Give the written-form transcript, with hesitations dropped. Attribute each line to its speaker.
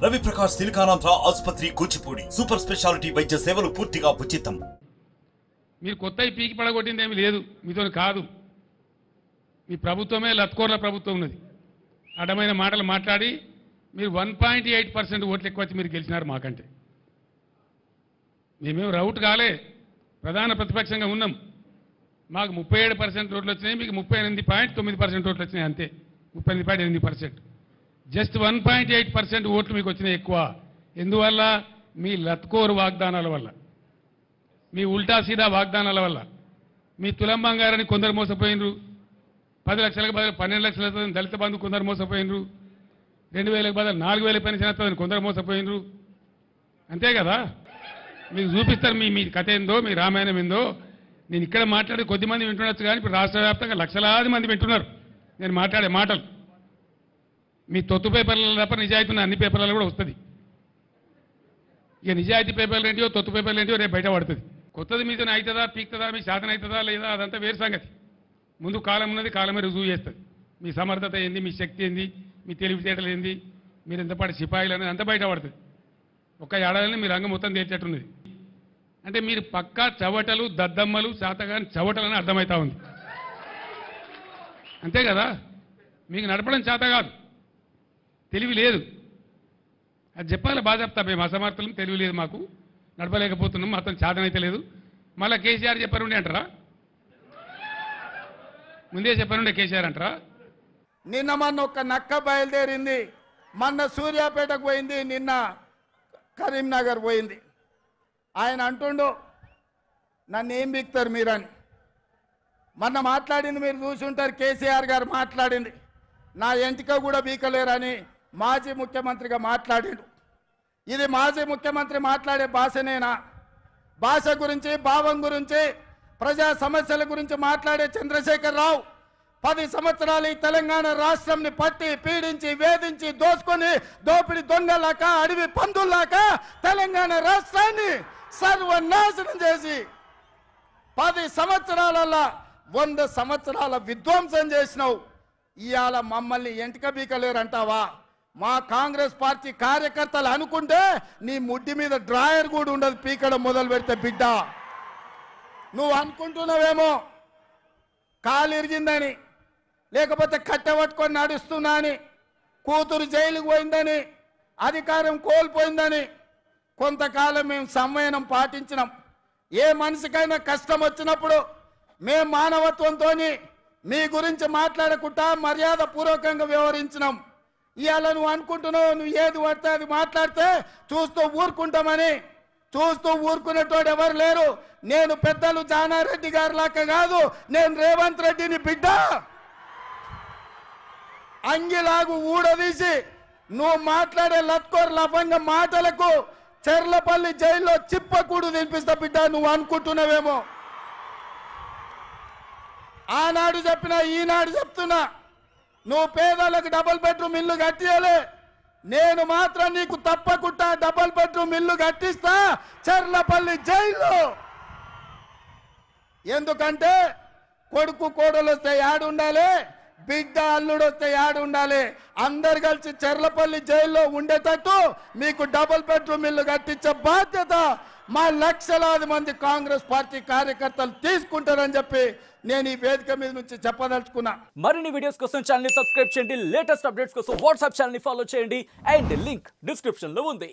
Speaker 1: రవి ప్రకాష్ సిలికానాంధ్ర ఆసుపత్రి Kuchipudi super speciality వైద్య సేవలు పూర్తిగా ఉచితం.
Speaker 2: మీరు కొత్త పీకి పడగొట్టింది ఏమీ లేదు, మీతో కాదు. మీ ప్రభుత్వమే లత్కోర్ల ప్రభుత్వం ఉన్నది. అడ్డమైన మాటలు మాట్లాడి మీరు 1.8% ఓట్లు ఎక్కువ వచ్చి మీరు గెలిచినారు మాకంటే. మేమేం రౌట్ కాలే, ప్రధాన ప్రతిపక్షంగా ఉన్నాం. మాకు 37% ఓట్లు వచ్చినాయి, మీకు 38.9% ఓట్లు వచ్చినాయి అంతే. 38.8%. జస్ట్ 1.8% ఓట్లు మీకు వచ్చినాయి ఎక్కువ. ఎందువల్ల? మీ లత్కోరు వాగ్దానాల వల్ల, మీ ఉల్టా సీదా వాగ్దానాల వల్ల. మీ తులం బంగారాన్ని కొందరు మోసపోయినరు, 10 లక్షలకు బదులు 12 లక్షల దళిత బంధు కొందరు మోసపోయినరు, 2000లకు బదులు 4000 పెన్షన్ వస్తుందని కొందరు మోసపోయినరు. అంతే కదా? మీకు చూపిస్తారు మీ కథ ఏందో, మీ రామాయణం ఏందో. నేను ఇక్కడ మాట్లాడే కొద్దిమంది వింటుండొచ్చు, కానీ ఇప్పుడు రాష్ట్ర వ్యాప్తంగా లక్షలాది మంది వింటున్నారు నేను మాట్లాడే మాటలు. మీ తొత్తు పేపర్లలో తప్ప నిజాయితీ ఉన్న అన్ని పేపర్లలో కూడా వస్తుంది. ఇక నిజాయితీ పేపర్లు ఏంటియో తొత్తు పేపర్లు ఏంటియో రేపు బయట పడుతుంది. కొత్తది మీతో అవుతుందా, పీక్తుందా, మీ శాతం అవుతుందా లేదా, అదంతా వేరు సంగతి. ముందు కాలం ఉన్నది, కాలమే రుజువు చేస్తుంది. మీ సమర్థత ఏంది, మీ శక్తి ఏంది, మీ తెలివితేటలు ఏంది, మీరు ఎంతపాటి సిపాయిలు అనేది అంతా బయట పడుతుంది. ఒక్క ఏడాదిని మీ రంగం మొత్తం తేల్చేట్టున్నది. అంటే మీరు పక్కా చవటలు, దద్దమ్మలు, శాతగాని చవటలని అర్థమవుతా ఉంది. అంతే కదా? మీకు నడపడం చేత కాదు, తెలివి లేదు. అది చెప్పాలి, బాగా చెప్తా. మేము అసమర్థులం, తెలివి లేదు, మాకు నడపలేకపోతున్నాం, మాత్రం చేతనైతే లేదు. మళ్ళీ కేసీఆర్ చెప్పారుండే అంటారా? ముందే చెప్పారుండే కేసీఆర్ అంటారా?
Speaker 3: నిన్న మొన్న ఒక్క నక్క బయలుదేరింది, మొన్న సూర్యాపేటకు పోయింది, నిన్న కరీంనగర్ పోయింది. ఆయన అంటుండు నన్ను ఏం బిక్తారు మీరని. మొన్న మాట్లాడింది మీరు చూసి ఉంటారు, కేసీఆర్ గారు మాట్లాడింది. నా ఎంటిక కూడా బీకలేరని మాజీ ముఖ్యమంత్రిగా మాట్లాడిండు. ఇది మాజీ ముఖ్యమంత్రి మాట్లాడే భాషనేనా? భాష గురించి, భావం గురించి, ప్రజా సమస్యల గురించి మాట్లాడే చంద్రశేఖర్ రావు 10 సంవత్సరాలు ఈ తెలంగాణ రాష్ట్రంని పట్టి పీడించి వేధించి దోసుకొని దోపిడి దొంగలాక అడవి పందుల్లాక తెలంగాణ రాష్ట్రాన్ని సర్వనాశనం చేసి 10 సంవత్సరాలలో 100 సంవత్సరాల విధ్వంసం చేసినావు. ఇవాళ మమ్మల్ని ఎంటిక బీకలేరంటావా? మా కాంగ్రెస్ పార్టీ కార్యకర్తలు అనుకుంటే నీ ముడ్డి మీద డ్రాయర్ కూడా ఉండదు పీకడం మొదలు పెడితే. బిడ్డ, నువ్వు అనుకుంటున్నావేమో కాలు ఇరిగిందని, లేకపోతే కట్టెపట్టుకొని నడుస్తున్నా అని, కూతురు జైలుకు పోయిందని, అధికారం కోల్పోయిందని. కొంతకాలం మేము సంయమనం పాటించినాం. ఏ మనిషికైనా కష్టం వచ్చినప్పుడు మేము మానవత్వంతో మీ గురించి మాట్లాడకుండా మర్యాద పూర్వకంగా వ్యవహరించినాం. ఇవాళ నువ్వు అనుకుంటున్నావు నువ్వు ఏది పడితే అది మాట్లాడితే చూస్తూ ఊరుకుంటామని. చూస్తూ ఊరుకునేటోడు ఎవరు లేరు. నేను పెద్దలు జానారెడ్డి గారి లాగా కాదు, నేను రేవంత్ రెడ్డిని బిడ్డ. అంగిలాగు ఊడదీసి నువ్వు మాట్లాడే లత్కోర్ లఫంగ మాటలకు చెర్లపల్లి జైల్లో చిప్పకూడు తినిపిస్తా బిడ్డ. నువ్వు అనుకుంటున్నావేమో. ఆనాడు చెప్పినా ఈనాడు చెప్తున్నా, నువ్వు పేదలకు డబుల్ బెడ్రూమ్ ఇల్లు కట్టియలే. నేను మాత్రం నీకు తప్పకుండా డబుల్ బెడ్రూమ్ ఇల్లు కట్టిస్తా చెర్లపల్లి జైల్లో. ఎందుకంటే కొడుకు కోడలు వస్తే యాడు ఉండాలి, బిడ్డ అల్లుడు వస్తే యాడు ఉండాలి. అందరు కలిసి చెర్లపల్లి జైల్లో ఉండేటట్టు మీకు డబుల్ బెడ్రూమ్ ఇల్లు కట్టించే బాధ్యత మా లక్షలాది మంది కాంగ్రెస్ పార్టీ కార్యకర్తలు తీసుకుంటారని చెప్పి నేను ఈ వేదిక మీద నుంచి చెప్పదలుచుకున్నా.
Speaker 4: మరిన్ని వీడియోస్ కోసం ఛానల్ ని సబ్స్క్రైబ్ చేయండి, లేటెస్ట్ అప్డేట్స్ కోసం వాట్సాప్ ఛానల్ ని ఫాలో చేయండి, అండ్ లింక్ డిస్క్రిప్షన్ లో ఉంది.